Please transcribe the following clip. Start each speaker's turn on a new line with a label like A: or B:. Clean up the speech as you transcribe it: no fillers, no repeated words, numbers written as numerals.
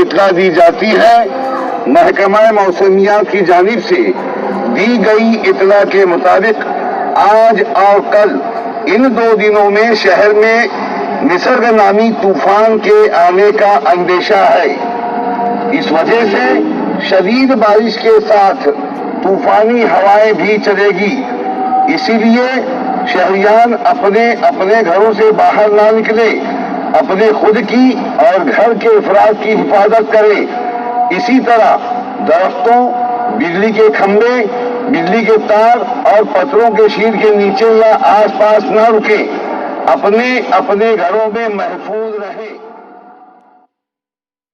A: इत्तला दी जाती है। महकमा मौसमियात की जानिब से दी गई इत्तला के मुताबिक आज और कल इन 2 दिनों में शहर में निसर्ग नामी तूफान के आने का अंदेशा है। इस वजह से शदीद बारिश के साथ तूफानी हवाएं भी चलेगी। इसीलिए शहरियान अपने अपने घरों से बाहर ना निकले, अपने खुद की और घर के अफराद की हिफाजत करें। इसी तरह दरख्तों, बिजली के खंभे, बिजली के तार और पत्थरों के शीर के नीचे या आसपास न रुकें। अपने अपने घरों में महफूज रहें।